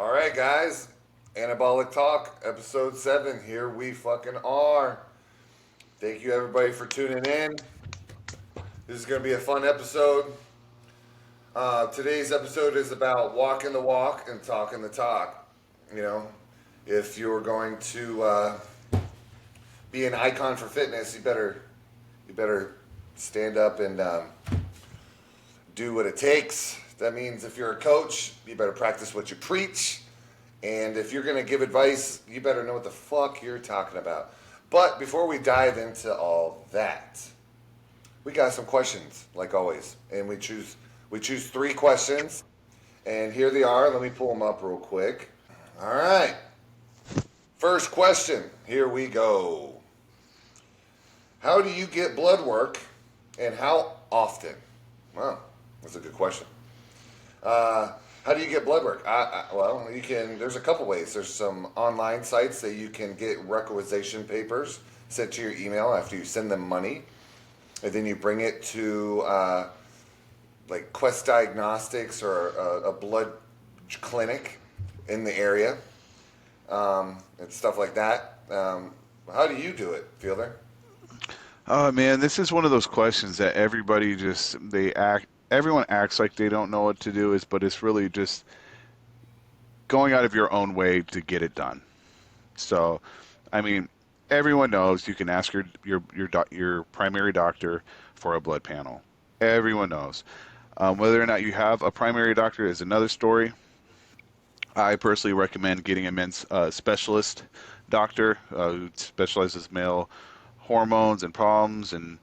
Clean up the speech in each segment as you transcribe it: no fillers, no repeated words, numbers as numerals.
All right, guys. Anabolic Talk, episode 7. Here we fucking are. Thank you, everybody, for tuning in. This is going to be a fun episode. Today's episode is about walking the walk and talking the talk. You know, if you're going to be an icon for fitness, you better stand up and do what it takes. That means if you're a coach, you better practice what you preach. And if you're going to give advice, you better know what the fuck you're talking about. But before we dive into all that, we got some questions, like always. And we choose 3 questions. And here they are. Let me pull them up real quick. All right. First question. Here we go. How do you get blood work and how often? Wow, that's a good question. How do you get blood work? Well, you can. There's a couple ways. There's some online sites that you can get requisition papers sent to your email after you send them money, and then you bring it to like Quest Diagnostics or a blood clinic in the area, and stuff like that. How do you do it, Fielder? Oh man, this is one of those questions that everyone acts like they don't know what to do but it's really just going out of your own way to get it done. So, I mean, everyone knows you can ask your primary doctor for a blood panel. Everyone knows. Whether or not you have a primary doctor is another story. I personally recommend getting a men's specialist doctor who specializes male hormones and problems and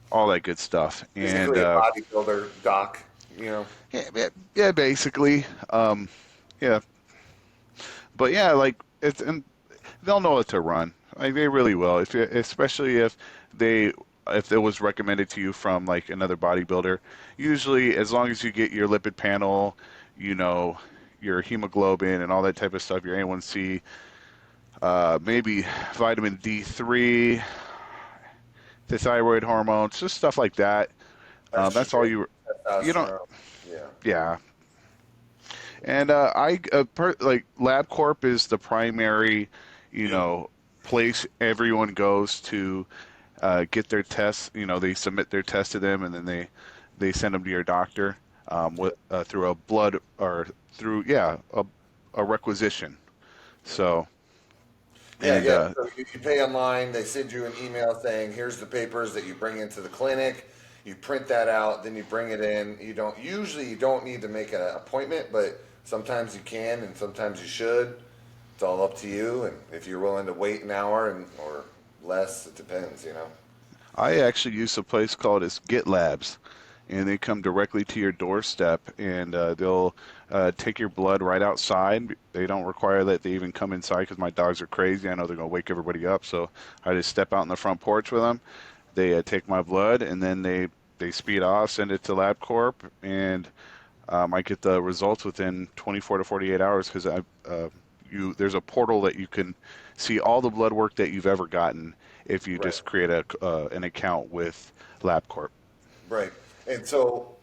all that good stuff. And Basically, a bodybuilder doc. You know. yeah, basically, yeah. But yeah, like and they'll know what to run. Like they really will. Especially if it was recommended to you from like another bodybuilder. Usually, as long as you get your lipid panel, you know, your hemoglobin and all that type of stuff, your A1C, maybe vitamin D3, the thyroid hormones, just stuff like that. That's all Estrogen, you don't. testosterone. Yeah. Yeah, and like LabCorp is the primary, you know, place everyone goes to get their tests. You know, they submit their test to them, and then they send them to your doctor through a blood or through a requisition. So Yeah, and yeah. So you pay online. They send you an email saying, "Here's the papers that you bring into the clinic." You print that out, then you bring it in. You don't need to make an appointment, but sometimes you can, and sometimes you should. It's all up to you, and if you're willing to wait an hour or less, it depends. You know. I actually use a place called Get Labs, and they come directly to your doorstep, and they'll take your blood right outside. They don't require that they even come inside because my dogs are crazy. I know they're going to wake everybody up, so I just step out in the front porch with them. They take my blood, and then they speed off, send it to LabCorp, and I get the results within 24 to 48 hours because there's a portal that you can see all the blood work that you've ever gotten if you Right. just create an account with LabCorp. Right. And so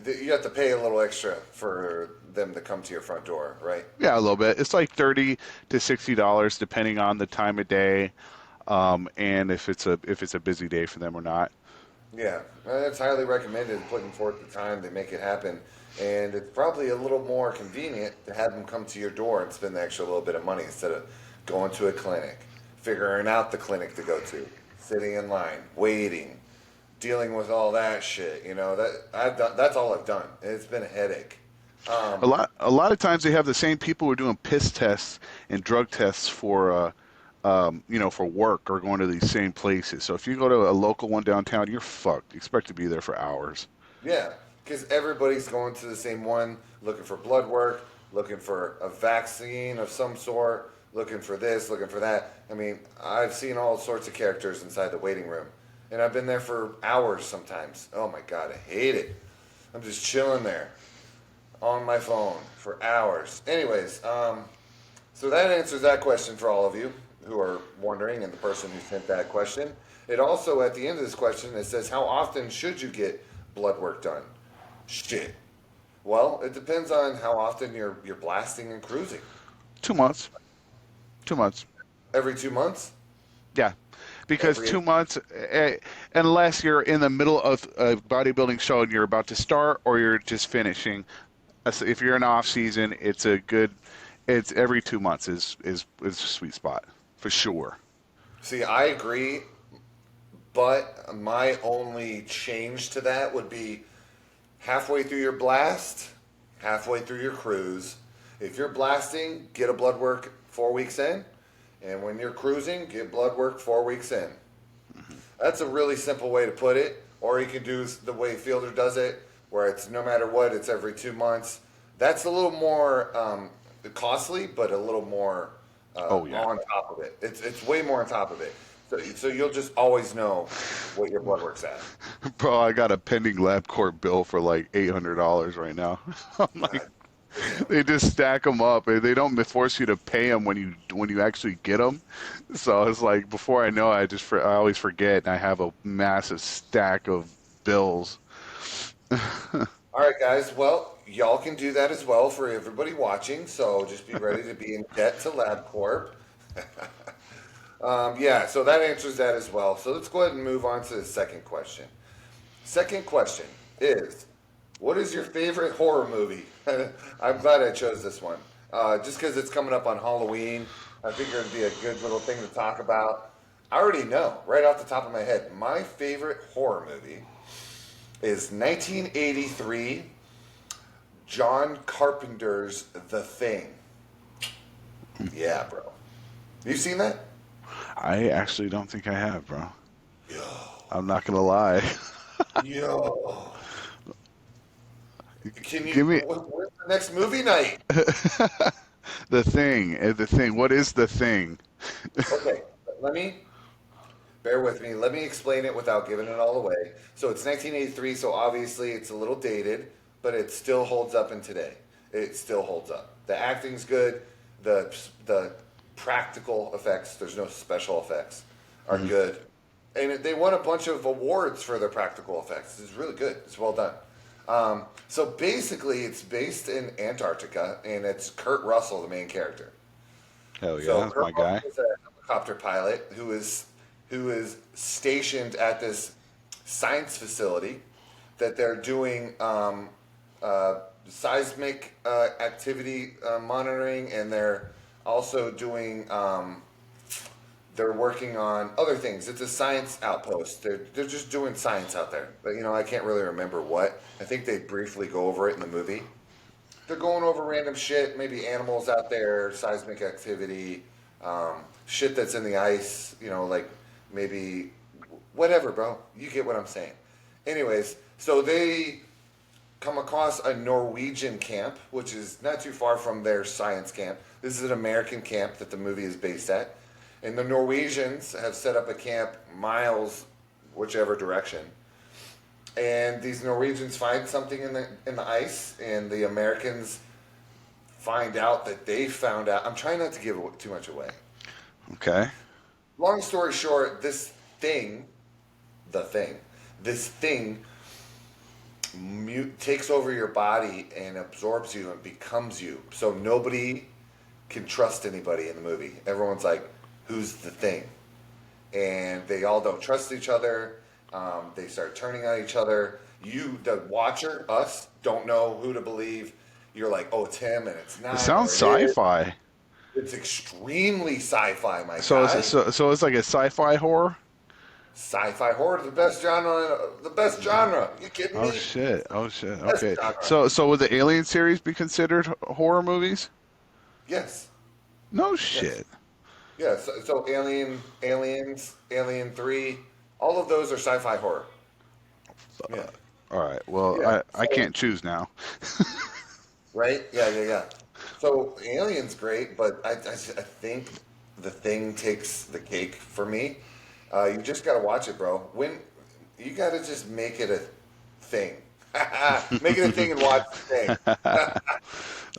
you have to pay a little extra for them to come to your front door, right? Yeah, a little bit. It's like $30 to $60 depending on the time of day, and if it's a busy day for them or not. Yeah, it's highly recommended putting forth the time to make it happen. And it's probably a little more convenient to have them come to your door and spend the extra little bit of money instead of going to a clinic, figuring out the clinic to go to, sitting in line, waiting, dealing with all that shit. You know, that's all I've done. It's been a headache. Um, A lot of times they have the same people who are doing piss tests and drug tests for work or going to these same places. So if you go to a local one downtown, you're fucked. You expect to be there for hours. Yeah, because everybody's going to the same one, looking for blood work, looking for a vaccine of some sort, looking for this, looking for that. I mean, I've seen all sorts of characters inside the waiting room, and I've been there for hours sometimes. Oh my God, I hate it. I'm just chilling there on my phone for hours. Anyways, so that answers that question for all of you who are wondering, and the person who sent that question. It also, at the end of this question, it says, how often should you get blood work done? Shit. Well, it depends on how often you're blasting and cruising. 2 months. 2 months. Every 2 months? Yeah, because Every 2 months, unless you're in the middle of a bodybuilding show and you're about to start or you're just finishing. If you're in off season, it's a good. It's every 2 months is a sweet spot for sure. See, I agree, but my only change to that would be halfway through your blast, halfway through your cruise. If you're blasting, get a blood work 4 weeks in, and when you're cruising, get blood work 4 weeks in. That's a really simple way to put it. Or you can do the way Fielder does it, where it's no matter what, it's every 2 months. That's a little more costly, but a little more Oh yeah, on top of it. It's way more on top of it. So you'll just always know what your blood work's at. bro, I got a pending LabCorp bill for like $800 right now. I'm like, God damn. they just stack them up, and they don't force you to pay them when you actually get them. So it's like before I know, it, I always forget, and I have a massive stack of bills. All right, guys. Well, y'all can do that as well for everybody watching. So just be ready to be in debt to LabCorp. Yeah, so that answers that as well. So let's go ahead and move on to the second question. Second question is, what is your favorite horror movie? I'm glad I chose this one. Just because it's coming up on Halloween, I figured it'd be a good little thing to talk about. I already know, right off the top of my head, my favorite horror movie is 1983 John Carpenter's The Thing. Yeah, bro. You seen that? I actually don't think I have, bro. Yo, I'm not gonna lie. yo. Can you? Give me Where's the next movie night? the thing. The thing. What is the thing? Okay, let me bear with me. Let me explain it without giving it all away. So it's 1983, so obviously it's a little dated, but it still holds up in today. It still holds up. The acting's good. The practical effects, there's no special effects, are good. And they won a bunch of awards for their practical effects. It's really good. It's well done. So basically, it's based in Antarctica, and it's Kurt Russell, the main character. Hell yeah, So that's Kurt my Russell guy. is a helicopter pilot who is stationed at this science facility that they're doing seismic activity monitoring, and they're also doing they're working on other things. It's a science outpost. They're just doing science out there. But I can't really remember what. I think they briefly go over it in the movie. They're going over random shit, maybe animals out there, seismic activity, shit that's in the ice, like maybe whatever, bro. You get what I'm saying. Anyways, so they come across a Norwegian camp, which is not too far from their science camp. This is an American camp that the movie is based at. And the Norwegians have set up a camp miles whichever direction. And these Norwegians find something in the ice, and the Americans find out that they found out. I'm trying not to give too much away. Okay. Long story short, thing, the thing, this thing takes over your body and absorbs you and becomes you. So nobody can trust anybody in the movie. Everyone's like, "Who's the thing?" And they all don't trust each other. They start turning on each other. You, the watcher, us, don't know who to believe. You're like, "Oh, it's him," and it's It not, sounds or it is. sci-fi. It's extremely sci-fi, my So guy. it's like a sci-fi horror. Sci-fi horror, the best genre. The best genre. You kidding Oh me? shit. Oh shit. Best Okay. genre. So would the Alien series be considered horror movies? Yes. No Yes. shit. Yeah. So Aliens, Alien 3, all of those are sci-fi horror. Yeah. All right. Well, Yeah. I So can't choose now. right? Yeah, yeah, yeah. So Alien's great, but I think the thing takes the cake for me. You just gotta watch it, bro. When you gotta just make it a thing. Make it a thing and watch the thing.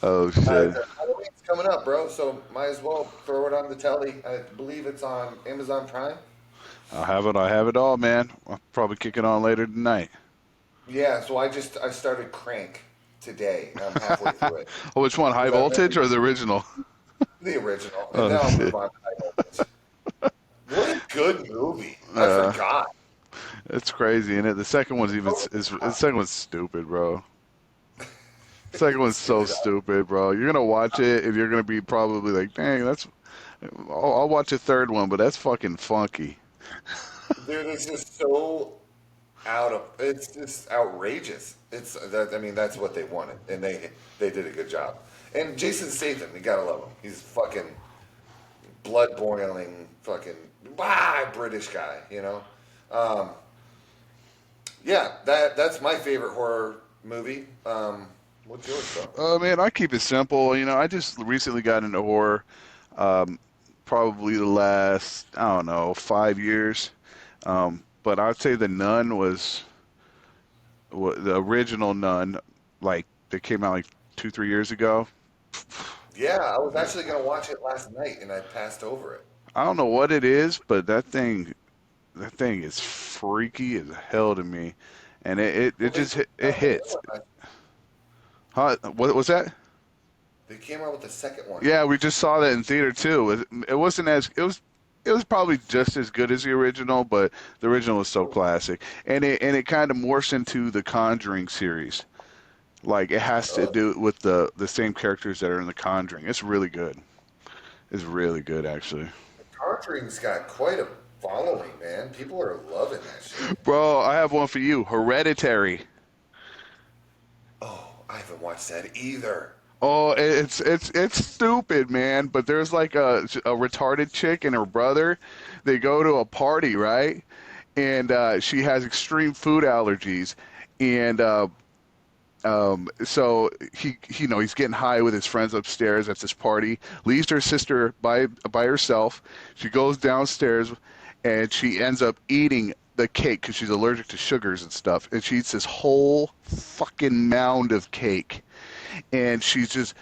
Oh shit. Halloween's coming up, bro. So might as well throw it on the telly. I believe it's on Amazon Prime. I'll have it. I have it all, man. I'll probably kick it on later tonight. Yeah. So I started Crank. today. I'm halfway through it Which one, High because I've Voltage never or the original? the original, and Oh then I'll shit. move on to High Voltage. What a good movie! I Uh, forgot. it's crazy, and the second one's even Totally is the forgot. second one's stupid, bro. The second one's so Dude, stupid, bro. You're gonna watch it and you're gonna be probably like, dang, that's. I'll watch a third one, but that's fucking funky. dude, it's just so out of. It's just outrageous. It's that. I mean, that's what they wanted, and they did a good job. And Jason Statham, you gotta love him. He's fucking blood boiling, fucking British guy. Um, yeah, that's my favorite horror movie. What's yours, bro? Man, I keep it simple. I just recently got into horror. Um, Probably the last, I don't know, 5 years. But I'd say the Nun was the original Nun, like that came out like 2, 3 years ago. Yeah, I was actually gonna watch it last night, and I passed over it. I don't know what it is, but that thing is freaky as hell to me, and it Well, they just came it out with a new hits. one. Huh? What was that? They came out with the second one. Yeah, we just saw that in theater too. It wasn't as it was probably just as good as the original, but the original was so classic, and it kind of morphs into the Conjuring series. Like it has to Oh, do with the same characters that are in the Conjuring. It's really good. It's really good actually. The Conjuring's got quite a following, man. People are loving that shit. Bro, I have one for you. Hereditary. Oh, I haven't watched that either. Oh, it's stupid, man. But there's like a retarded chick and her brother. They go to a party, right? And she has extreme food allergies, and so he's getting high with his friends upstairs at this party. Leaves her sister by herself. She goes downstairs, and she ends up eating the cake because she's allergic to sugars and stuff. And she eats this whole fucking mound of cake, and she's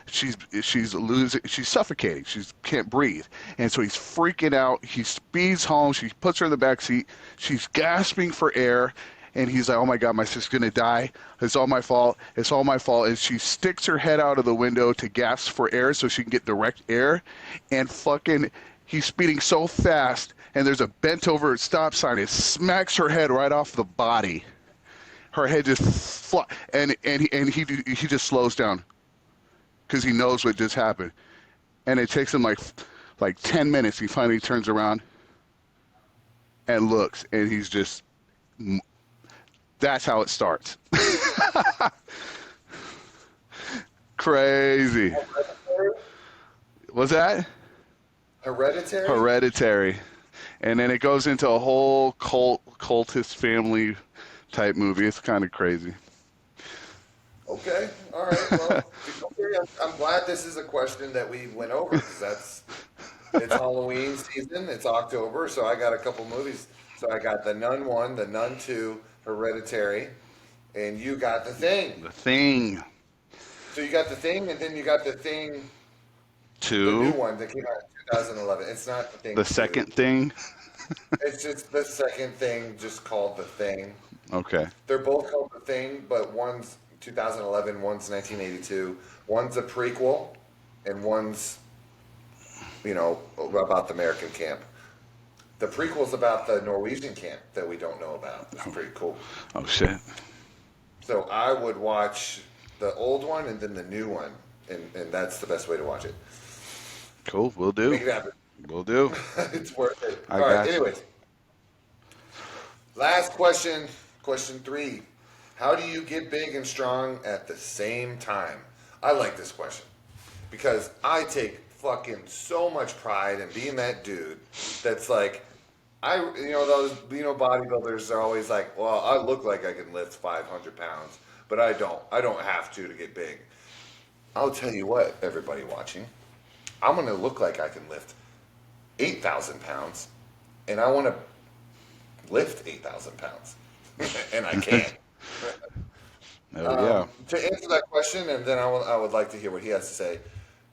losing, she's suffocating, she can't breathe, and so he's freaking out. He speeds home. She puts her in the back seat. She's gasping for air, and he's like, oh my god, my sister's gonna die. It's all my fault. It's all my fault. And she sticks her head out of the window to gasp for air so she can get direct air, and fucking he's speeding so fast, and there's a bent over stop sign. It smacks her head right off the body. Her head just and he just slows down because he knows what just happened, and it takes him like 10 minutes. He finally turns around and looks, and he's just that's how it starts. Crazy. Hereditary? Was that Hereditary? Hereditary? And then it goes into a whole cultist family type movie. It's kind of crazy. Okay, all right. Well, okay, I'm glad this is a question that we went over because it's Halloween season. It's October, so I got a couple movies. So I got the Nun one, the Nun two, Hereditary, and you got the Thing. The Thing. So you got the Thing, and then you got the Thing, the new Two. one that came out in 2011. It's not the Thing The two. second thing. It's just the second thing, just called the Thing. Okay. They're both called the Thing, but one's 2011, one's 1982. One's a prequel, and one's about the American camp. The prequel's about the Norwegian camp that we don't know about. It's pretty cool. Oh shit. So I would watch the old one and then the new one, and that's the best way to watch it. Cool. We'll do. Make it happen. We'll do. It's worth it. I All right. got you. Anyways, last question. Question 3. How do you get big and strong at the same time? I like this question because I take fucking so much pride in being that dude that's like, those bodybuilders are always like, well, I look like I can lift 500 pounds, but I don't. I don't have to get big. I'll tell you what, everybody watching, I'm gonna look like I can lift 8,000 pounds, and I want to lift 8,000 pounds, and I can. Oh yeah. To answer that question, and then I would like to hear what he has to say.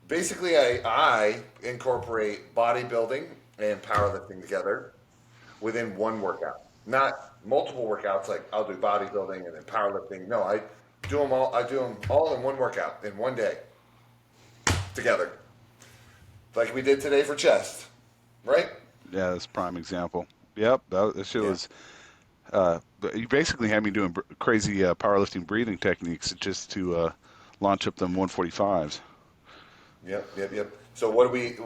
Basically, I incorporate bodybuilding and powerlifting together within one workout, not multiple workouts. Like I'll do bodybuilding and then powerlifting. No, Do them all. I do them all in one workout in one day together, like we did today for chest, right? Yeah, that's a prime example. Yep, that shit Yeah. was. You basically had me doing crazy powerlifting breathing techniques just to launch up them 145s. Yep. Yep. Yep. So what do we?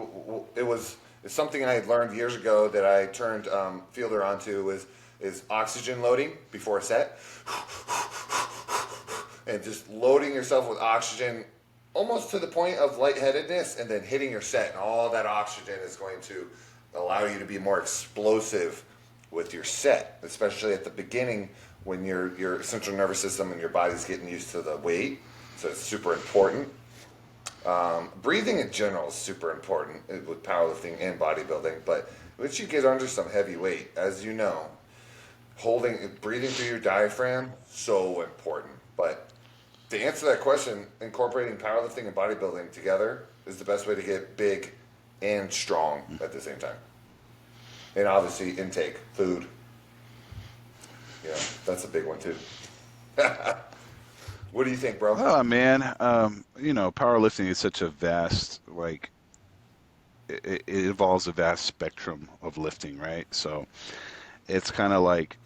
It was it's something I had learned years ago that I turned Fielder onto is oxygen loading before a set, and just loading yourself with oxygen almost to the point of lightheadedness, and then hitting your set, and all that oxygen is going to allow you to be more explosive with your set, especially at the beginning when your central nervous system and your body's getting used to the weight. So it's super important. Breathing in general is super important with powerlifting and bodybuilding, but once you get under some heavy weight, as you know, breathing through your diaphragm, so important. But to answer that question, incorporating powerlifting and bodybuilding together is the best way to get big and strong at the same time. And obviously, intake, food. Yeah, that's a big one too. What do you think, bro? Oh man, powerlifting is such a vast it involves a vast spectrum of lifting, right? So it's kind of like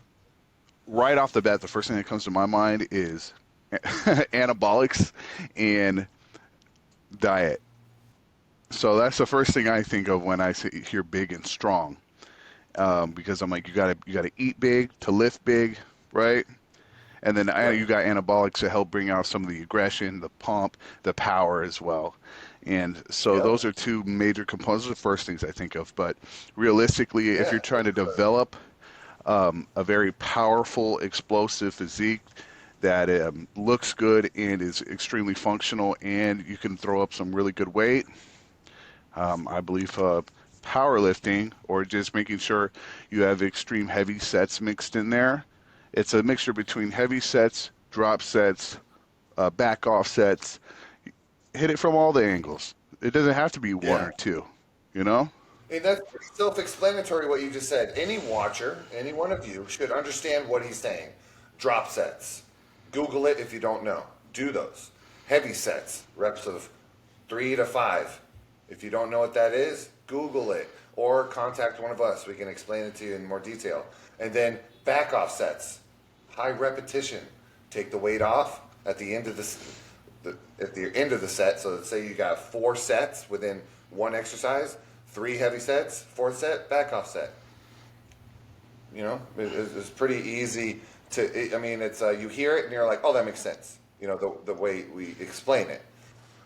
right off the bat, the first thing that comes to my mind is anabolics and diet. So that's the first thing I think of when hear big and strong, because I'm like, you gotta eat big to lift big, right? And then you Yep. got anabolics to help bring out some of the aggression, the pump, the power as well. And so Yep. those are two major components. Those are the first things I think of. But realistically, if Yeah. you're trying to develop a very powerful, explosive physique that looks good and is extremely functional, and you can throw up some really good weight, I believe powerlifting or just making sure you have extreme heavy sets mixed in there. It's a mixture between heavy sets, drop sets, back off sets. Hit it from all the angles. It doesn't have to be one Yeah. or two, you know? And that's pretty self-explanatory what you just said. Any watcher, any one of you, should understand what he's saying. Drop sets. Google it if you don't know. Do those. Heavy sets, reps of 3 to 5. If you don't know what that is, Google it or contact one of us. We can explain it to you in more detail. And then back off sets, high repetition. Take the weight off at the end of at the end of the set. So let's say you got 4 sets within one exercise, 3 heavy sets, fourth set, back off set. It's pretty easy to. I mean, it's you hear it and you're like, oh, that makes sense. The way we explain it.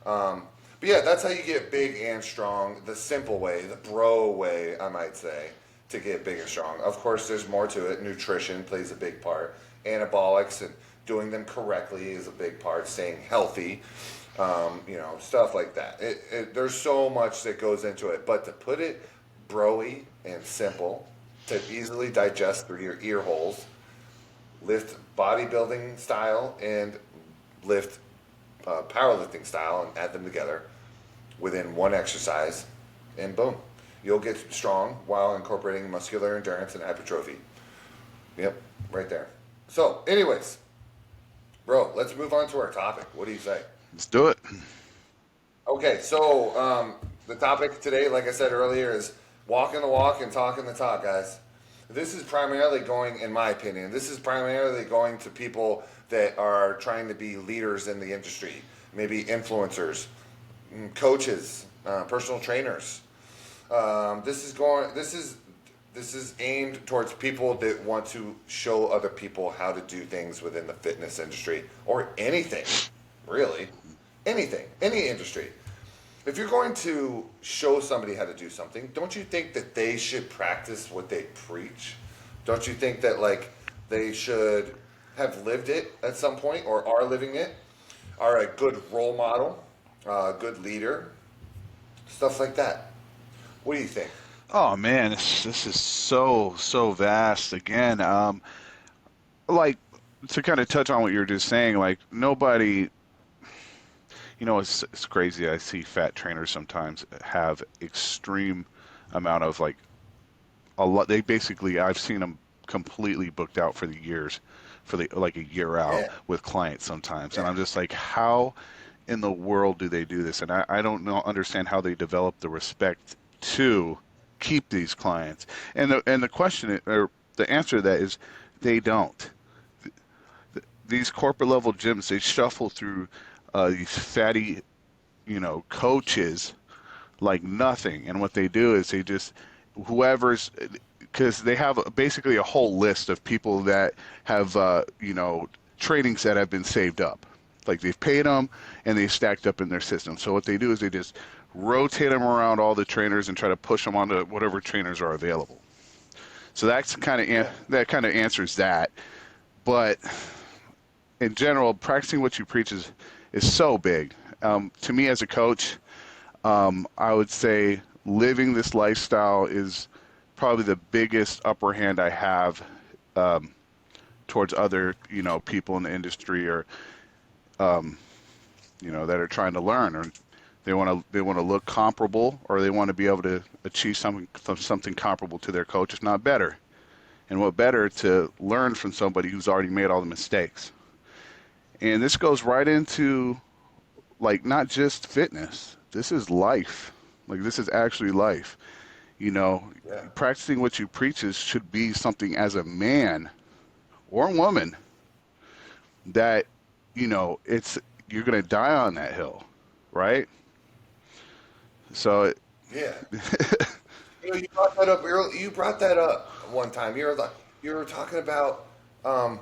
But yeah, that's how you get big and strong. The simple way, the bro way, I might say, to get big and strong. Of course, there's more to it. Nutrition plays a big part. Anabolics and doing them correctly is a big part. Staying healthy, stuff like that. There's so much that goes into it. But to put it broy and simple, to easily digest through your ear holes, lift bodybuilding style and lift powerlifting style and add them together within one exercise, and boom, you'll get strong while incorporating muscular endurance and hypertrophy. Yep, right there. So, anyways, bro, let's move on to our topic. What do you say? Let's do it. Okay, so the topic today, like I said earlier, is walking the walk and talking the talk, guys. This is primarily going, in my opinion, this is primarily going to people that are trying to be leaders in the industry, maybe influencers, coaches, personal trainers. This is aimed towards people that want to show other people how to do things within the fitness industry or anything, really, anything, any industry. If you're going to show somebody how to do something, don't you think that they should practice what they preach? Don't you think that they should have lived it at some point or are living it, are a good role model, a good leader, stuff like that? What do you think? Oh man, this is so vast. Again, like to kind of touch on what you were just saying, like nobody, it's crazy. I see fat trainers sometimes have extreme amount of a lot. They basically, I've seen them completely booked out for the years for the like a year out Yeah. with clients sometimes, and Yeah. I'm just like, how in the world do they do this? And I don't know understand how they develop the respect to keep these clients. And the question or the answer to that is they don't. These corporate level gyms, they shuffle through these fatty, coaches like nothing. And what they do is they just whoever's because they have basically a whole list of people that have trainings that have been saved up. Like they've paid them and they've stacked up in their system. So what they do is they just rotate them around all the trainers and try to push them onto whatever trainers are available. So Yeah. that kind of answers that. But in general, practicing what you preach is so big. To me as a coach, I would say living this lifestyle is probably the biggest upper hand I have um, towards other, people in the industry or, that are trying to learn or they want to look comparable or they want to be able to achieve something comparable to their coach, if not better. And what better to learn from somebody who's already made all the mistakes. And this goes right into like not just fitness. This is life. Like this is actually life. You know, Yeah. practicing what you preach should be something as a man or woman that, it's you're gonna die on that hill, right? So, Yeah. You brought that up. You brought that up one time. You were talking about. Um,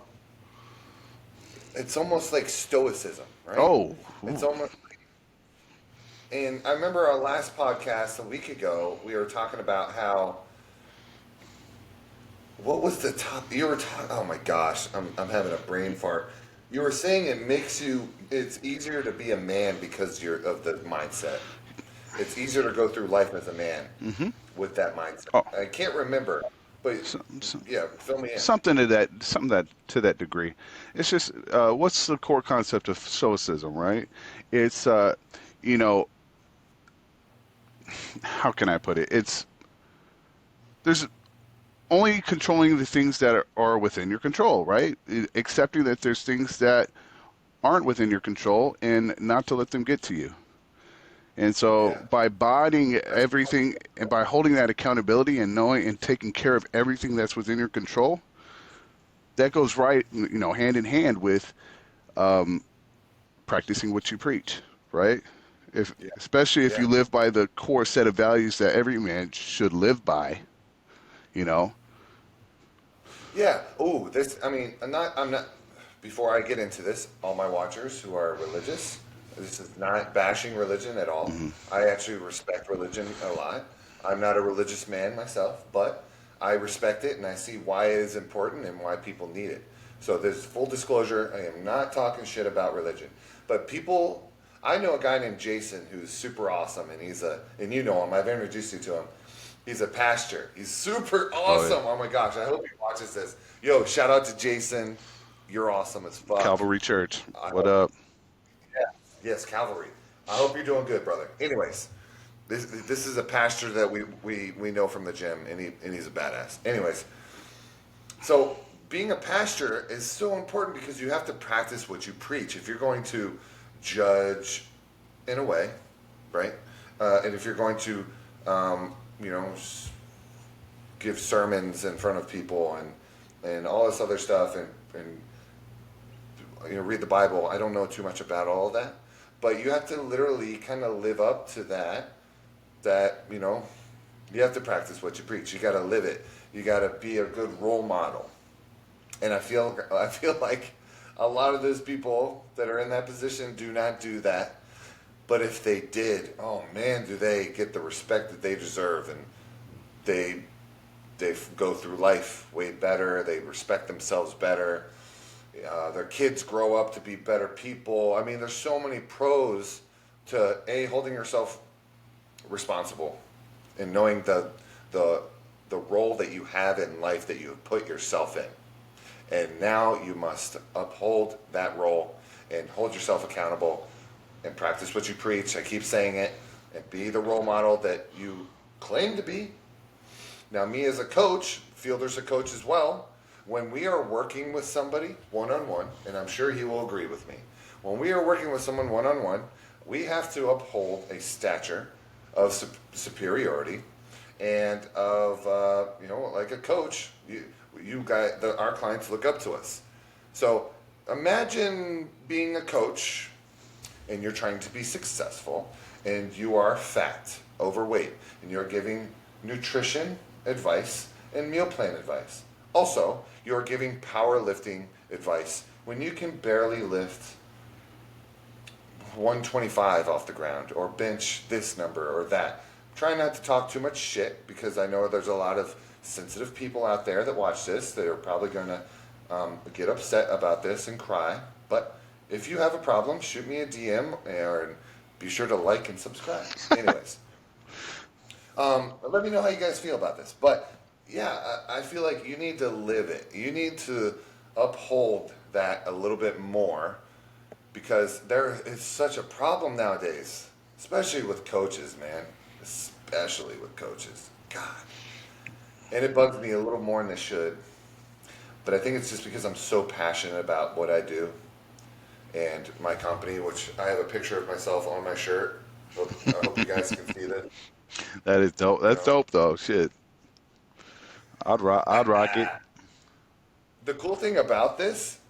it's almost like stoicism, right? oh, It's ooh, almost. And I remember our last podcast a week ago. We were talking about how. What was the top? You were talking. Oh my gosh, I'm having a brain fart. You were saying it makes you. It's easier to be a man because you're of the mindset. It's easier to go through life as a man mm-hmm. with that mindset. Oh, I can't remember, but so, so, yeah, fill me in. something that to that degree. It's just what's the core concept of stoicism, right? It's you know, how can I put it? It's there's only controlling the things that are within your control, right? Accepting that there's things that aren't within your control and not to let them get to you. And so Yeah, by bodying that's everything and by holding that accountability and knowing and taking care of everything that's within your control, that goes right, hand in hand with um, practicing what you preach, right? If yeah, especially if yeah, you live by the core set of values that every man should live by, you know. yeah. Oh, this. I mean, I'm not. Before I get into this, all my watchers who are religious, this is not bashing religion at all. Hmm. I actually respect religion a lot. I'm not a religious man myself, but I respect it and I see why it is important and why people need it. So there's full disclosure. I am not talking shit about religion, but people. I know a guy named Jason who's super awesome, and and you know him. I've introduced you to him. He's a pastor. He's super Oh yeah, awesome. Oh my gosh, I hope he watches this. Yo, shout out to Jason. You're awesome as fuck. Calvary Church. I What hope. up? Yeah. Yes, Calvary. I hope you're doing good, brother. Anyways, this is a pastor that we know from the gym, and he's a badass. Anyways, so being a pastor is so important because you have to practice what you preach. If you're going to judge in a way, right? And if you're going to, um, you know, give sermons in front of people and all this other stuff and read the Bible. I don't know too much about all of that, but you have to literally kind of live up to that you have to practice what you preach. You got to live it. You got to be a good role model. And I feel like a lot of those people that are in that position do not do that. But if they did, oh man, do they get the respect that they deserve, and they go through life way better. They respect themselves better. Their kids grow up to be better people. I mean, there's so many pros to holding yourself responsible and knowing the the role that you have in life that you have put yourself in. And now you must uphold that role and hold yourself accountable and practice what you preach. I keep saying it, and be the role model that you claim to be. Now, me as a coach, Fielder's a coach as well. when we are working with somebody one on one, and I'm sure he will agree with me, when we are working with someone one on one, we have to uphold a stature of superiority and of like a coach. You guys, our clients look up to us. So imagine being a coach and you're trying to be successful and you are fat, overweight, and you're giving nutrition advice and meal plan advice. Also, you're giving powerlifting advice when you can barely lift 125 off the ground or bench this number or that. Try not to talk too much shit because I know there's a lot of sensitive people out there that watch this that are probably going to get upset about this and cry. But if you have a problem, shoot me a DM or be sure to like and subscribe. Anyways, let me know how you guys feel about this. But yeah, I feel like you need to live it. You need to uphold that a little bit more because there is such a problem nowadays, especially with coaches, man. Especially with coaches. God. And it bugs me a little more than it should. But I think it's just because I'm so passionate about what I do and my company, which I have a picture of myself on my shirt. I hope you guys can see that. That is dope. You That's know, dope though. Shit, I'd rock it. the cool thing about this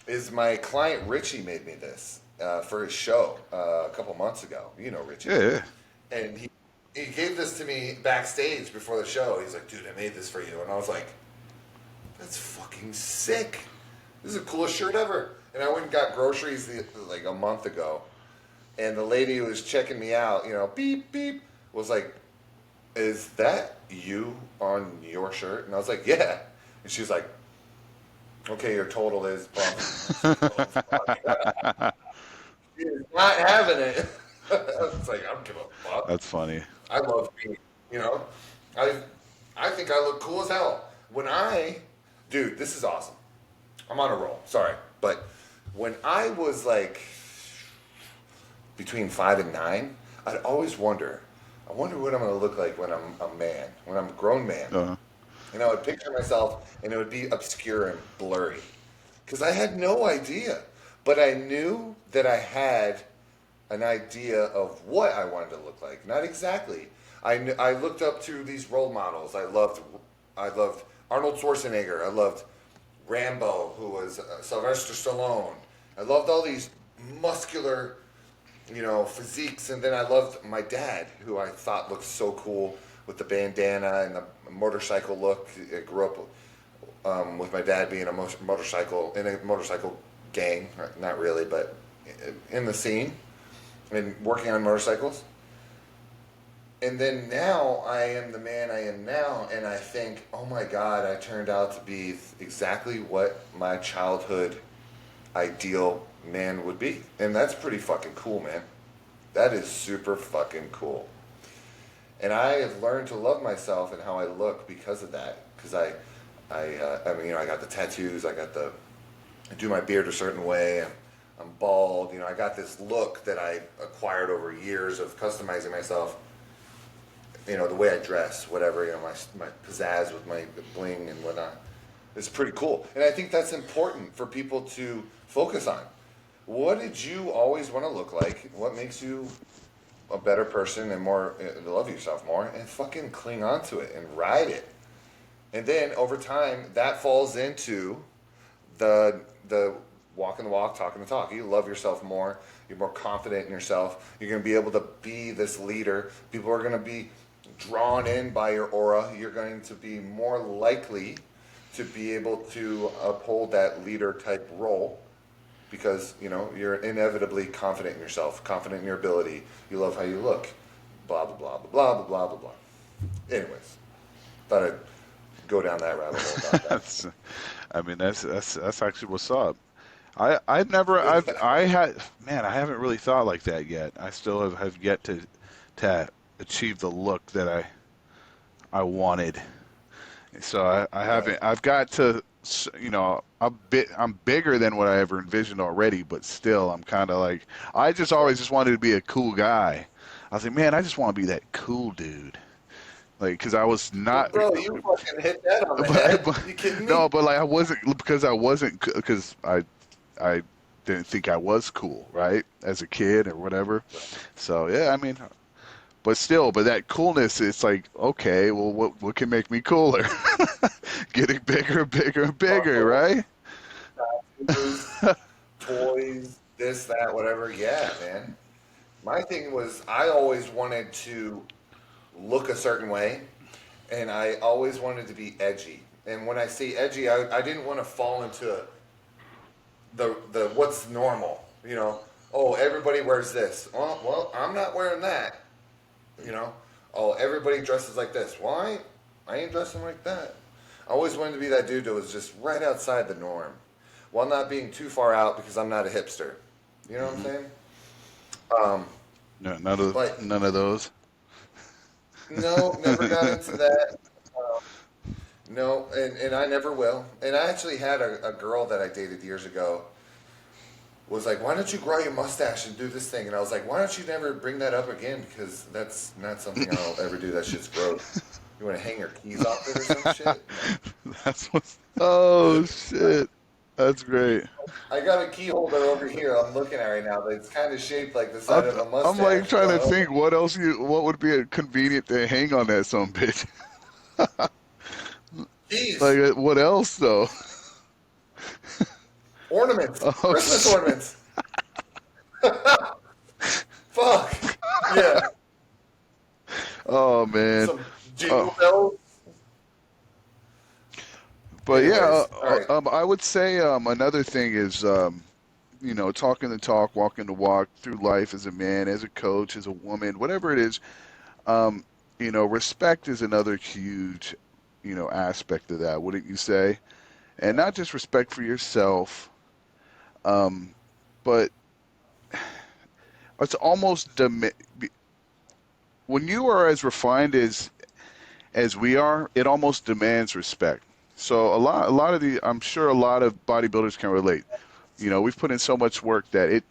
is my client Richie made me this for his show a couple months ago. You know Richie. Yeah, yeah. And he gave this to me backstage before the show. He's like, dude, I made this for you. And I was like, that's fucking sick. This is the coolest shirt ever. And I went and got groceries like a month ago. And the lady who was checking me out, beep, beep, was like, is that you on your shirt? And I was like, yeah. And she was like, okay, your total is bump. She is not having it. It's like, I don't give a fuck. That's funny. I love me. You know, I I think I look cool as hell. Dude, this is awesome. I'm on a roll. Sorry, but when I was like between 5 and 9, I'd always wonder. I wonder what I'm gonna look like when I'm a man, when I'm a grown man. Uh, And I would picture myself, and it would be obscure and blurry, because I had no idea. But I knew that I had an idea of what I wanted to look like. Not exactly. I looked up to these role models. I loved Arnold Schwarzenegger. I loved Rambo, who was Sylvester Stallone. I loved all these muscular, physiques. And then I loved my dad, who I thought looked so cool with the bandana and the motorcycle look. I grew up with my dad being in a motorcycle gang. Not really, but in the scene and working on motorcycles. And then now I am the man I am now, and I think, oh my God, I turned out to be exactly what my childhood ideal man would be. And that's pretty fucking cool, man. That is super fucking cool. And I have learned to love myself and how I look because of that. Because I got the tattoos, I do my beard a certain way, I'm bald, I got this look that I acquired over years of customizing myself. The way I dress, whatever, my pizzazz with my bling and whatnot. It's pretty cool. And I think that's important for people to focus on. What did you always want to look like? What makes you a better person and more, love yourself more? And fucking cling on to it and ride it. And then over time, that falls into the walking the walk, talking the talk. You love yourself more. You're more confident in yourself. You're going to be able to be this leader. People are going to be drawn in by your aura. You're going to be more likely to be able to uphold that leader type role because you're inevitably confident in yourself, confident in your ability. You love how you look. Blah blah blah blah blah blah blah blah. Anyways, thought I'd go down that rabbit hole about that. that's actually what's up. I haven't really thought like that yet. I still have yet to achieve the look that I wanted. So I haven't. I've got to, I'm bigger than what I ever envisioned already, but still, I'm kind of like, I just always just wanted to be a cool guy. I was like, man, I just want to be that cool dude. like because I was not. Bro, you fucking hit that on the But, head. but You kidding no, me? but like I wasn't because I wasn't because I didn't think I was cool, right, as a kid or whatever. So yeah, I mean, but still, but that coolness, it's like, okay, well, what can make me cooler? Getting bigger and bigger and bigger, Muscle, right? tattoos, toys, this, that, whatever. Yeah, man. My thing was I always wanted to look a certain way, and I always wanted to be edgy. And when I say edgy, I didn't want to fall into the what's normal. Oh, everybody wears this. Well, I'm not wearing that. You know, oh, everybody dresses like this. Why? I ain't dressing like that. I always wanted to be that dude that was just right outside the norm, while not being too far out because I'm not a hipster. You know what I'm Hmm. saying? Um, No, but none of those. no, never got into that. Uh, no, and I never will. And I actually had a girl that I dated years ago was like, why don't you grow your mustache and do this thing? And I was like, why don't you never bring that up again? Because that's not something I'll ever do. That shit's gross. You want to hang your keys off it or some shit? No. That's what. Oh shit, that's great. I got a key holder over here I'm looking at right now that's kind of shaped like the side of a I'm like mustache. trying to think what would be a convenient to hang on that some bitch. Keys, Like what else though? ornaments, Oh Christmas shit. ornaments. Fuck. Yeah. Oh man. Some jingle Oh, bells. but yeah, Anyways, all right. I would say another thing is talking the talk, walking the walk through life as a man, as a coach, as a woman, whatever it is. Um, respect is another huge aspect of that, wouldn't you say? And not just respect for yourself, um, but it's almost when you are as refined as we are, it almost demands respect. So a lot of I'm sure a lot of bodybuilders can relate. We've put in so much work that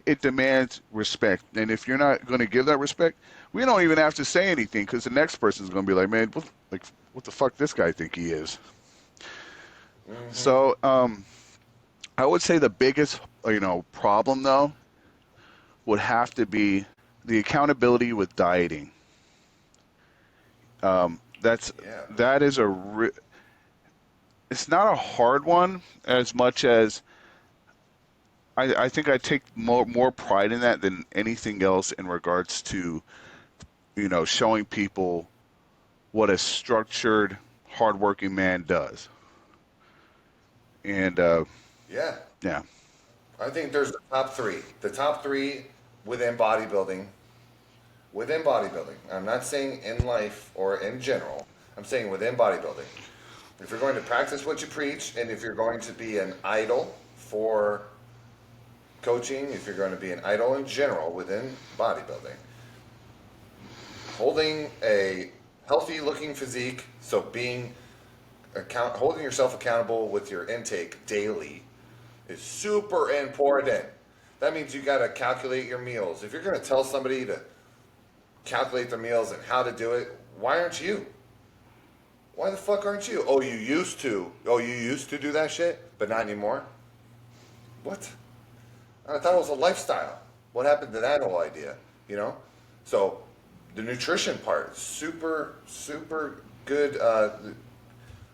it demands respect. And if you're not going to give that respect, we don't even have to say anything because the next person's going to be like, man, what the fuck this guy think he is? Mm-hmm. So I would say the biggest problem though would have to be the accountability with dieting. That's Yeah. that is it's not a hard one as much as I think I take more pride in that than anything else in regards to showing people what a structured, hardworking man does. And Yeah. yeah, I think there's the top three. The top three within bodybuilding. Within bodybuilding. I'm not saying in life or in general. I'm saying within bodybuilding. If you're going to practice what you preach, and if you're going to be an idol for coaching, if you're going to be an idol in general within bodybuilding, holding a healthy looking physique, so holding yourself accountable with your intake daily is super important. That means you got to calculate your meals. If you're going to tell somebody to calculate their meals and how to do it, why aren't you? Why the fuck aren't you? Oh, you used to. Oh, you used to do that shit, but not anymore? What? I thought it was a lifestyle. What happened to that whole idea? You know? So, the nutrition part, super, super good.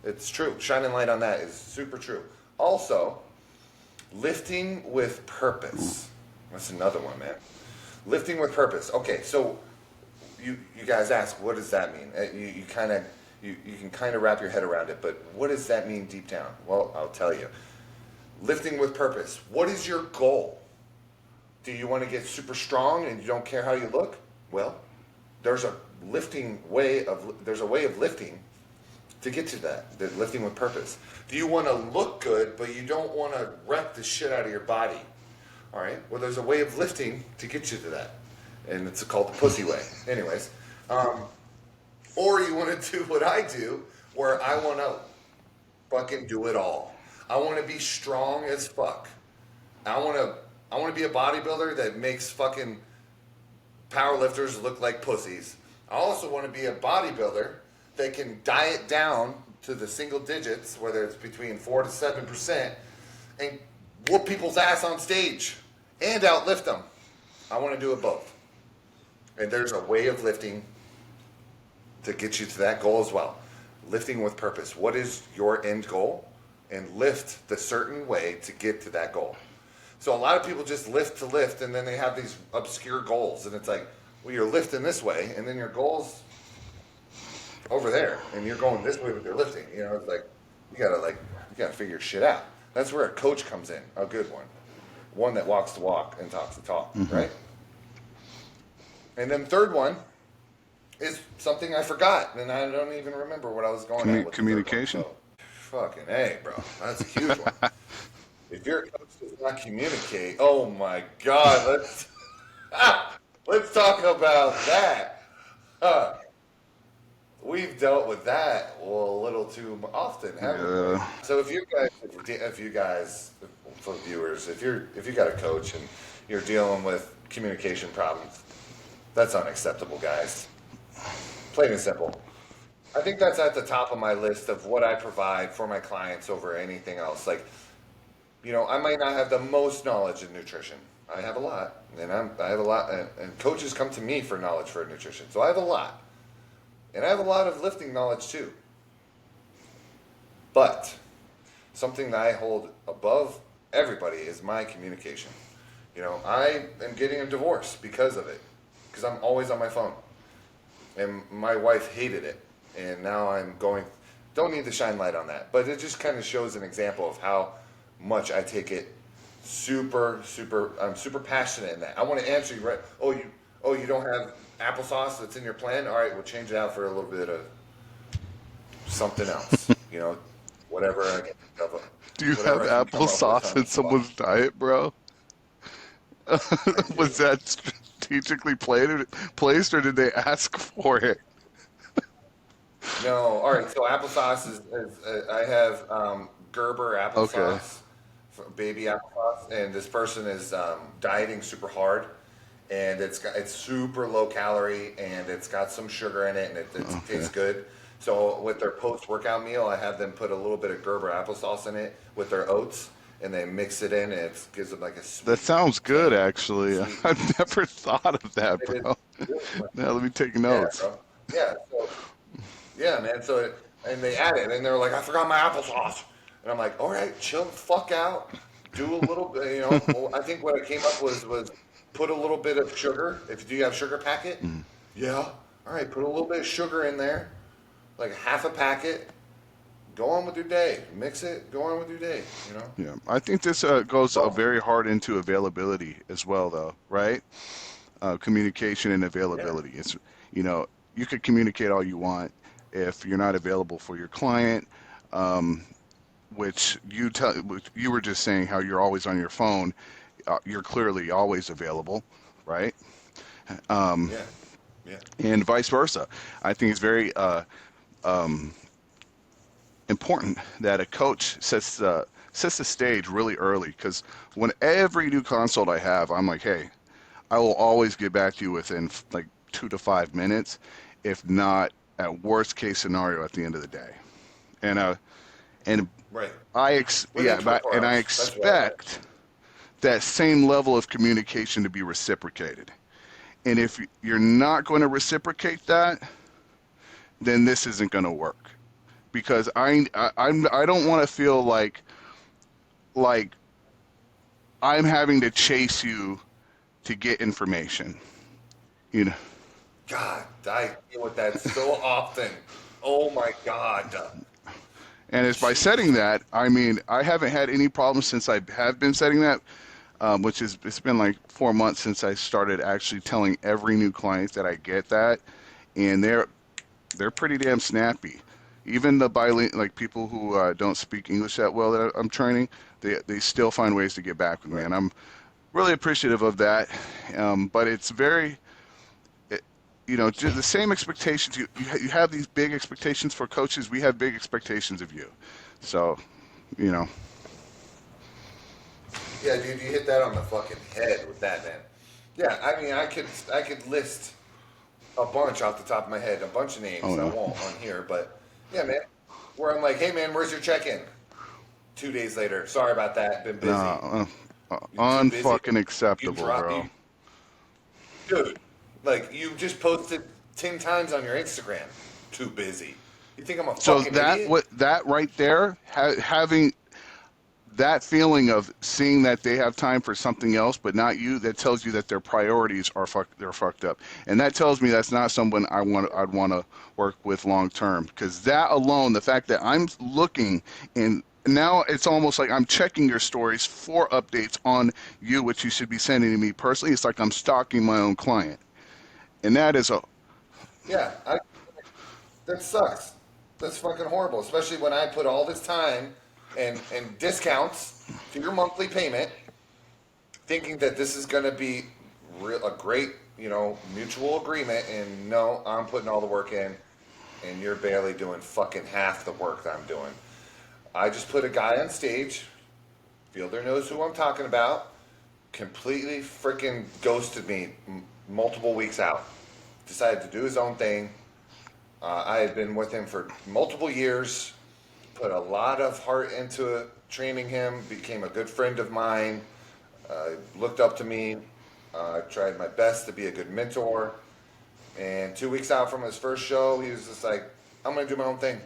It's true. Shining light on that is super true. Also, lifting with purpose. That's another one, man. Lifting with purpose. Okay, so you guys ask, what does that mean? You kind of you can kind of wrap your head around it, but what does that mean deep down? Well, I'll tell you. Lifting with purpose. What is your goal? Do you want to get super strong and you don't care how you look? Well, there's a there's a way of lifting to get to that. The lifting with purpose. Do you want to look good but you don't want to wreck the shit out of your body? All right. Well, there's a way of lifting to get you to that, and it's called the pussy way. Anyways, um, or you want to do what I do, where I want to fucking do it all. I want to be strong as fuck. I want to I want to be a bodybuilder that makes fucking powerlifters look like pussies. I also want to be a bodybuilder that can diet down to the single digits, whether it's between 4 to 7%, and whoop people's ass on stage and outlift them. I want to do it both. And there's a way of lifting to get you to that goal as well. Lifting with purpose. What is your end goal? And lift the certain way to get to that goal. So a lot of people just lift to lift, and then they have these obscure goals. And it's like, well, you're lifting this way, and then your goal's over there, and you're going this way with your lifting. You know, it's like you gotta figure shit out. That's where a coach comes in, a good one that walks the walk and talks the talk, right? And then third one is something I forgot, and I don't even remember what I was going at with communication. So, fucking A, bro, that's a huge one. If your coach does not communicate, oh my God, let's talk about that. We've dealt with that a little too often, haven't we? So if you guys, for viewers, if you got a coach and you're dealing with communication problems, that's unacceptable, guys. Plain and simple. I think that's at the top of my list of what I provide for my clients over anything else. Like, you know, I might not have the most knowledge in nutrition. I have a lot, and I have a lot, and coaches come to me for knowledge for nutrition. So I have a lot. And I have a lot of lifting knowledge too. But something that I hold above everybody is my communication. You know, I am getting a divorce because of it. Because I'm always on my phone. And my wife hated it. And now don't need to shine light on that. But it just kind of shows an example of how much I take it I'm super passionate in that. I want to answer you right. Oh, you don't have applesauce that's in your plan? All right, we'll change it out for a little bit of something else. You know, whatever I can think of. Do you have applesauce in someone's diet, bro? Was that strategically placed, or did they ask for it? No. All right. So applesauce is I have Gerber applesauce, baby applesauce, and this person is dieting super hard, and it's super low calorie, and it's got some sugar in it, and it tastes good. So with their post-workout meal, I have them put a little bit of Gerber applesauce in it with their oats, and they mix it in, and it gives them like a sweet. That sounds good, actually. I've never thought of that, bro. Now let me take notes. Yeah, so, yeah, man. So and they add it, and they're like, I forgot my applesauce, and I'm like, all right, chill the fuck out, do a little bit. You know, I think what I came up was put a little bit of sugar. Do you have sugar packet? Yeah. All right, put a little bit of sugar in there, like half a packet. Go on with your day. Mix it. Go on with your day. You know. Yeah, I think this goes very hard into availability as well, though, right? Communication and availability. Yeah. It's, you know, you could communicate all you want if you're not available for your client, which you were just saying how you're always on your phone. You're clearly always available, right? Yeah. And vice versa. I think it's very important that a coach sets the stage really early, because when every new consult I have, I'm like, hey, I will always get back to you within like 2 to 5 minutes, if not at worst case scenario at the end of the day. And right. I expect that same level of communication to be reciprocated. And if you're not going to reciprocate that, then this isn't going to work. Because I don't want to feel like I'm having to chase you to get information. You know. God, I deal with that so often. Oh my God. And it's by setting that, I mean, I haven't had any problems since I have been setting that, it's been like 4 months since I started actually telling every new client that I get that, and they're pretty damn snappy. Even the bilingual, like people who don't speak English that well that I'm training, they still find ways to get back with me, and I'm really appreciative of that. But it's very, you know, the same expectations. You have these big expectations for coaches. We have big expectations of you. So, you know. Yeah, dude, you hit that on the fucking head with that, man. Yeah, I mean, I could list a bunch off the top of my head, a bunch of Oh names. I no, won't on here, but yeah, man. Where I'm like, hey, man, where's your check-in? 2 days later, sorry about that. Been no, busy. You too busy. unfucking You acceptable, drop bro. you, dude. Like you just posted 10 times on your Instagram. Too busy. You think I'm a So fucking idiot? that right there, having that feeling of seeing that they have time for something else but not you, that tells you that their priorities are they're fucked up, and that tells me that's not someone I'd want to work with long term, because that alone, the fact that I'm looking, and now it's almost like I'm checking your stories for updates on you, which you should be sending to me personally. It's like I'm stalking my own client, and that is a Yeah, that sucks. That's fucking horrible, especially when I put all this time and discounts to your monthly payment, thinking that this is going to be a great, mutual agreement. And no, I'm putting all the work in, and you're barely doing fucking half the work that I'm doing. I just put a guy on stage. Fielder knows who I'm talking about. Completely freaking ghosted me multiple weeks out. Decided to do his own thing. I had been with him for multiple years, put a lot of heart into training him, became a good friend of mine, looked up to me. I tried my best to be a good mentor. And 2 weeks out from his first show, he was just like, I'm going to do my own thing.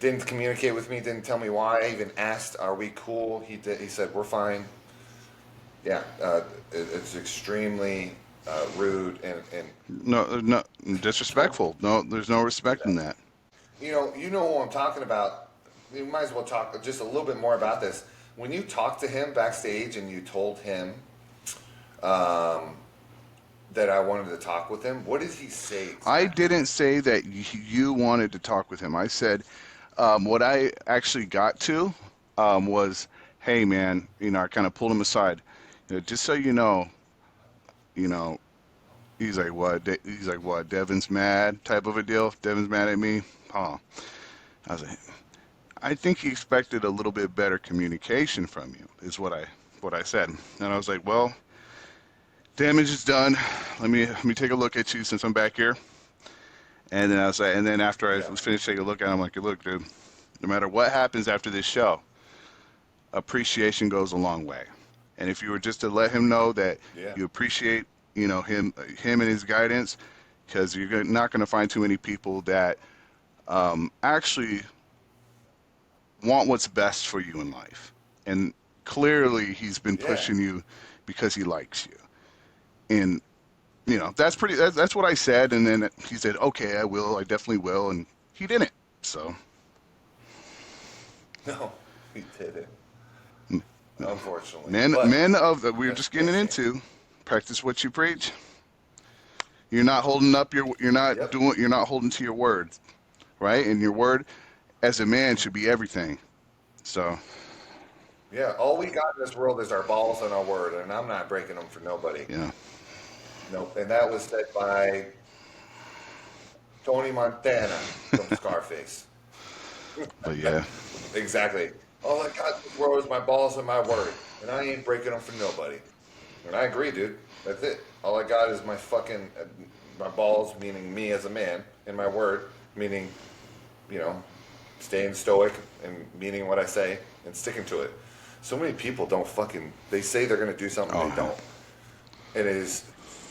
Didn't communicate with me, didn't tell me why. I even asked, are we cool? He did. He said, we're fine. Yeah, it's extremely rude and no disrespectful. No, there's no respect in that. you know who I'm talking about. You might as well talk just a little bit more about this. When you talked to him backstage and you told him um, that I wanted to talk with him, what did he say I exactly? didn't say that you wanted to talk with him. I said what I actually got to was, hey man, I kind of pulled him aside, just so you know, he's like what? He's like what? Devin's mad, type of a deal. Devin's mad at me. Oh, I was like, I think he expected a little bit better communication from you, is what I said, and I was like, well, damage is done. Let me take a look at you since I'm back here. And then I was like, and then after I Yeah, was finished taking a look at him, I'm like, look, dude, no matter what happens after this show, appreciation goes a long way. And if you were just to let him know that yeah, you appreciate, him and his guidance, because you're not going to find too many people that actually want what's best for you in life. And clearly, he's been yeah. pushing you because he likes you. And that's pretty. That's what I said. And then he said, "Okay, I will. I definitely will." And he didn't. So, No, he didn't, no. unfortunately. Men But of we were that's just a getting shame. into practice what you preach. You're not holding up your. You're not Yep. doing. You're not holding to your word, right? And your word as a man should be everything. So, Yeah, all we got in this world is our balls and our word, and I'm not breaking them for nobody. yeah. Nope. And that was said by Tony Montana from Scarface. But yeah. Exactly. All I got in this world is my balls and my word, and I ain't breaking them for nobody. And I agree, dude. That's it. All I got is my fucking my balls, meaning me as a man, and my word, meaning you know, staying stoic and meaning what I say and sticking to it. So many people don't fucking. They say they're gonna do something, Oh they no. don't. It is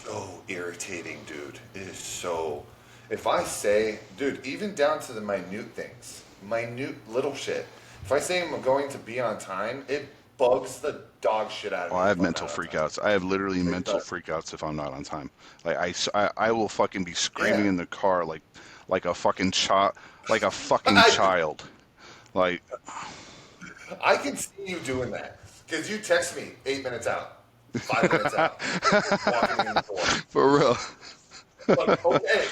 so irritating, dude. It is so. If I say, dude, even down to the minute things, minute little shit. If I say I'm going to be on time, it bugs the dog shit out of Oh, me I have if I'm mental not on time. freakouts. I have literally It mental does. freakouts if I'm not on time. Like I will fucking be screaming Yeah. in the car like a fucking child, like a fucking child. Like, I can see you doing that because you text me 8 minutes out, 5 minutes out, walking in the door. for real. Like, okay,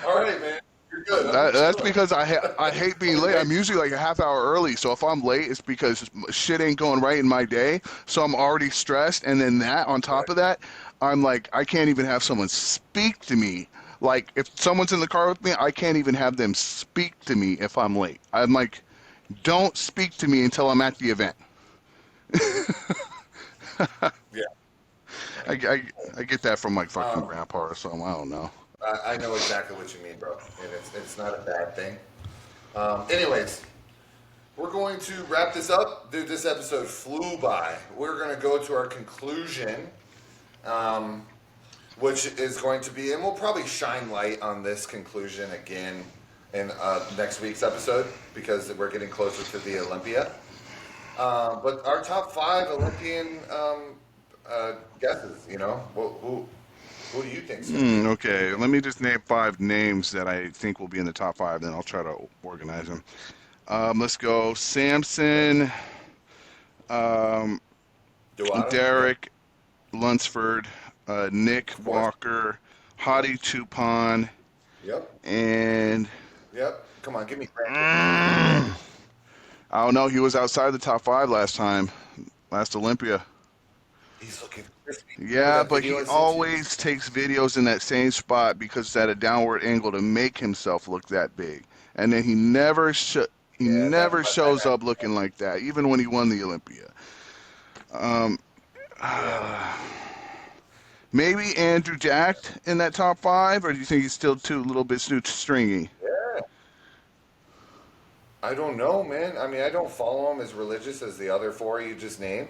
all right, man, you're good. I'm That's chilling. because I hate being Only late. wait. I'm usually like a half hour early. So if I'm late, it's because shit ain't going right in my day. So I'm already stressed. And then that on top Right. of that, I'm like, I can't even have someone speak to me. Like if someone's in the car with me, I can't even have them speak to me if I'm late. I'm like, don't speak to me until I'm at the event. Yeah. I get that from like fucking Um, grandpa or something. I don't know. I know exactly what you mean, bro, and it's not a bad thing. Anyways, we're going to wrap this up. Dude, this episode flew by. We're going to go to our conclusion, um, which is going to be, and we'll probably shine light on this conclusion again in next week's episode because we're getting closer to the Olympia. But our top five Olympian guesses, who do you think's going to be? Okay, let me just name five names that I think will be in the top five. Then I'll try to organize them. Let's go. Samson, um, Duato? Yep. Derek Lunsford, Nick Of course. Walker, Yep. Hadi Tupon, Yep. and Yep. Come on, give me Brandon. I don't know. He was outside the top five last time, last Olympia. He's looking crispy. Remember Yeah, that but video he I sent you? always takes videos in that same spot because it's at a downward angle to make himself look that big, and then he Yeah, never shows up looking like that, even when he won the Olympia. Um, yeah. maybe Andrew Jacked in that top five, or do you think he's still too little bit too stringy? Yeah. I don't know, man. I mean, I don't follow him as religious as the other four you just named,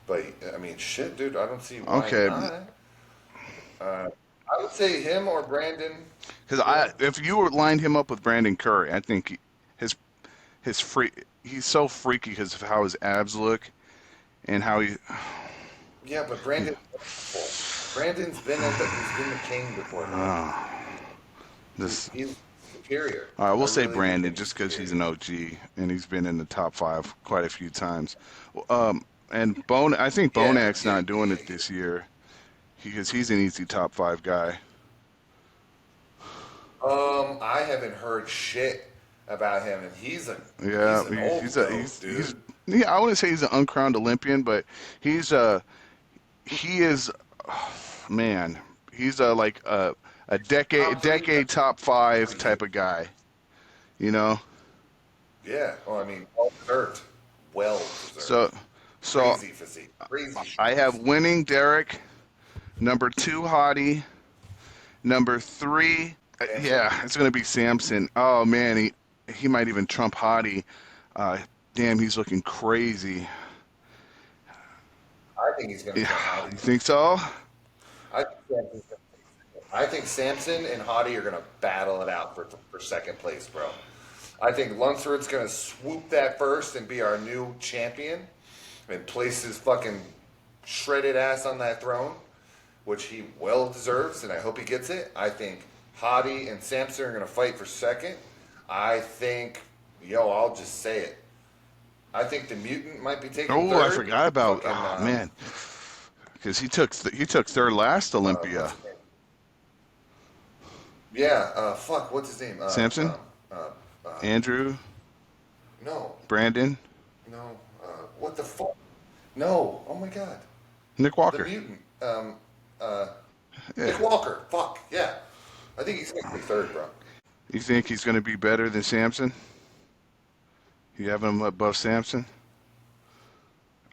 but I mean, shit, dude. I don't see why Okay, not. I would say him or Brandon. because Yeah. if you were lined him up with Brandon Curry, I think his his he's so freaky because of how his abs look and how he. Yeah, but Brandon's been he's been the king before, man. This He's superior. All right, I we'll say really do Brandon think he's just because he's superior. an OG and he's been in the top five quite a few times. And I think Yeah, Bonak's not doing it this year because he's an easy top five guy. I haven't heard shit about him, and Yeah, he's an old goat, he's dude. yeah. I wouldn't say he's an uncrowned Olympian, but he's he is man. He's like a Top three. decade top five Crazy. type of guy. You know. Yeah. Well, I mean, well deserved. Well deserved. So so Crazy physique. Crazy I have shoes. winning Derek, number two Hottie. Number three, Samson. yeah, it's gonna be Samson. Oh man, he might even trump Hottie. Uh, damn, he's looking crazy. I think he's going to Yeah, jump Hottie. you think so? I think Samson's gonna, I think Samson and Hottie are going to battle it out for second place, bro. I think Lunsford's going to swoop that first and be our new champion and place his fucking shredded ass on that throne, which he well deserves, and I hope he gets it. I think Hottie and Samson are going to fight for second. I think, I'll just say it. I think the mutant might be taking Oh, I third. forgot about. Fucking, Oh man, because he took third last what's Olympia. his name? Yeah, fuck, what's his name? Samson, Uh, uh, Andrew, no, Brandon, no, what the fuck? No, oh my god, Nick the Walker. mutant. Uh, Yeah, Nick Walker. Fuck yeah, I think he's gonna be third, bro. you think he's gonna be better than Samson? You have him above Samson?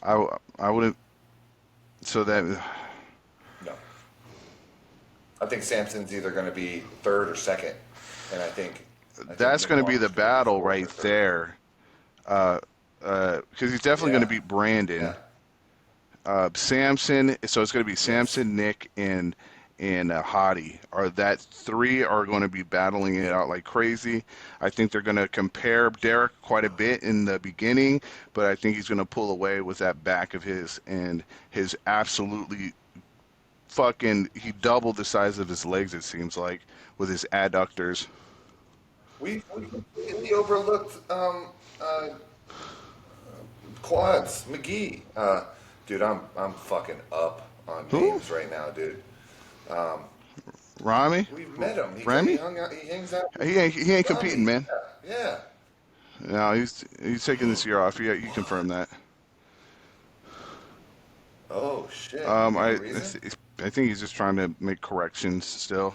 I wouldn't. So that No, I think Samson's either gonna be third or second, and I think that's Nick going to be the Walker's gonna be battle fourth right or third. there. Because he's definitely going to Yeah, beat yeah. Brandon. Samson, so it's going to be Yes. Samson, Nick, and Hottie. Are that three are going to be battling it out like crazy. I think they're going to compare Derek quite a bit in the beginning, but I think he's going to pull away with that back of his and his absolutely fucking. He doubled the size of his legs. It seems like with his adductors. We completely overlooked quads McGee. Dude, I'm fucking up on Who? names right now, dude. Rami? We've met him. He Remy? hung out. He hangs out with He ain't competing, Rami. man. Yeah, yeah. No, he's taking this year off. You confirmed that. Oh shit. Um, Any I reason? I think he's just trying to make corrections still.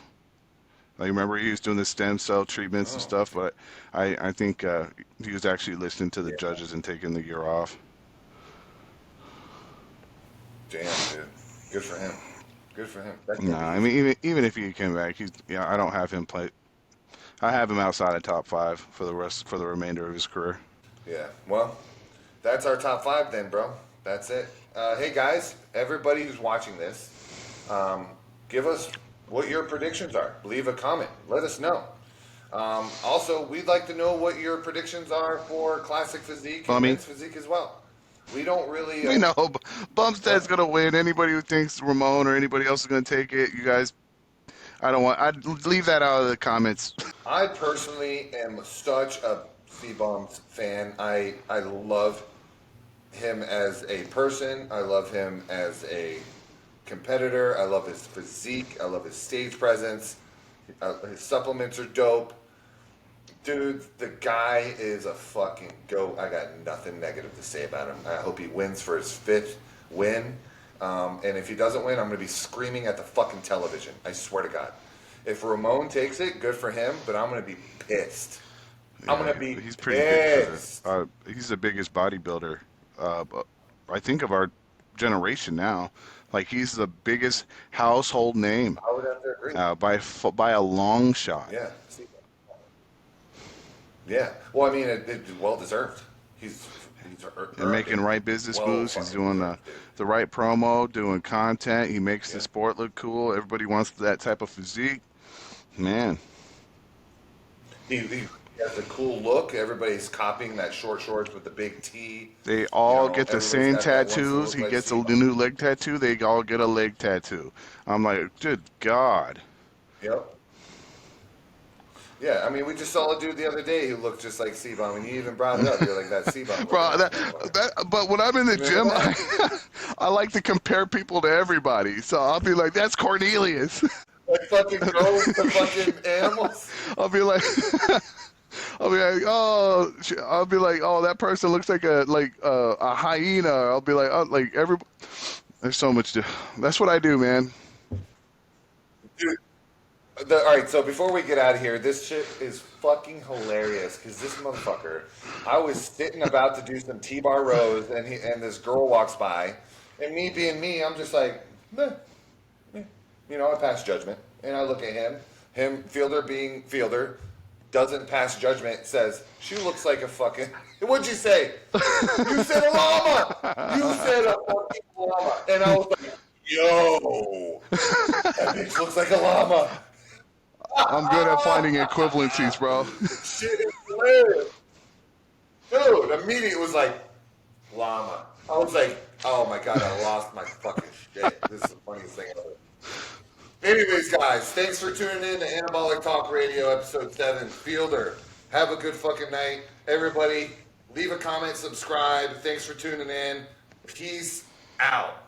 Like remember he was doing the stem cell treatments and Oh, stuff, but I think he was actually listening to the yeah. judges and taking the year off. Damn, dude. Good for him. Good for him. That No, can't be I easy. mean even if he came back, I don't have him play. I have him outside of top five for the remainder of his career. Yeah. Well, that's our top five then, bro. That's it. Hey guys, everybody who's watching this, um, give us what your predictions are. Leave a comment. Let us know. Also, we'd like to know what your predictions are for classic physique and Bummy, men's physique as well. We don't really. we know Bumstead's What? gonna win. Anybody who thinks Ramon or anybody else is gonna take it, you guys, I don't want. I'd leave that out of the comments. I personally am such a C-Bombs fan. I love him as a person. I love him as a competitor. I love his physique. I love his stage presence. His supplements are dope. Dude, the guy is a fucking goat. I got nothing negative to say about him. I hope he wins for his fifth win. And if he doesn't win, I'm going to be screaming at the fucking television. I swear to God. If Ramon takes it, good for him, but I'm going to be pissed. I'm Yeah, going to be he's pretty big for the. pissed. He's the biggest bodybuilder, uh, I think, of our generation now. Like he's the biggest household name I would have to agree. by a long shot. Yeah. Yeah. Well, I mean, it's well deserved. He's And earned making it. right business Well moves. He's fucking doing deserved, dude. the right promo, doing content. He makes the Yeah. sport look cool. Everybody wants that type of physique. Man, He has a cool look. Everybody's copying that short shorts with the big T. they You all know, get the everybody's same got that wants to tattoos. look He like gets a Steve. new leg tattoo. They all get a leg tattoo. I'm like, good God. Yep. Yeah, I mean, we just saw a dude the other day who looked just like C-Bomb, and you even brought it up. You're like, that C-Bomb looking Bro, ass motherfucker. but when I'm in the Remember gym, that? I like to compare people to everybody. So I'll be like, that's Cornelius. Like fucking girls to fucking animals. I'll be like, I'll be like, oh, that person looks like a hyena. I'll be like, oh, like every. There's so much to. That's what I do, man. Dude, all right, so before we get out of here, this shit is fucking hilarious because this motherfucker, I was sitting about to do some T-bar rows, and this girl walks by, and me being me, I'm just like, meh, you know, I pass judgment, and I look at him. Him, fielder being fielder, doesn't pass judgment. Says she looks like a fucking. What'd you say? You said a llama. You said a fucking llama, and I was like, yo, that bitch looks like a llama. I'm good at finding equivalencies, bro. Shit is hilarious. Dude, immediately it was like, llama. I was like, oh my God, I lost my fucking shit. This is the funniest thing ever. Anyways, guys, thanks for tuning in to Anabolic Talk Radio, episode 7. Fielder, have a good fucking night. Everybody, leave a comment, subscribe. Thanks for tuning in. Peace out.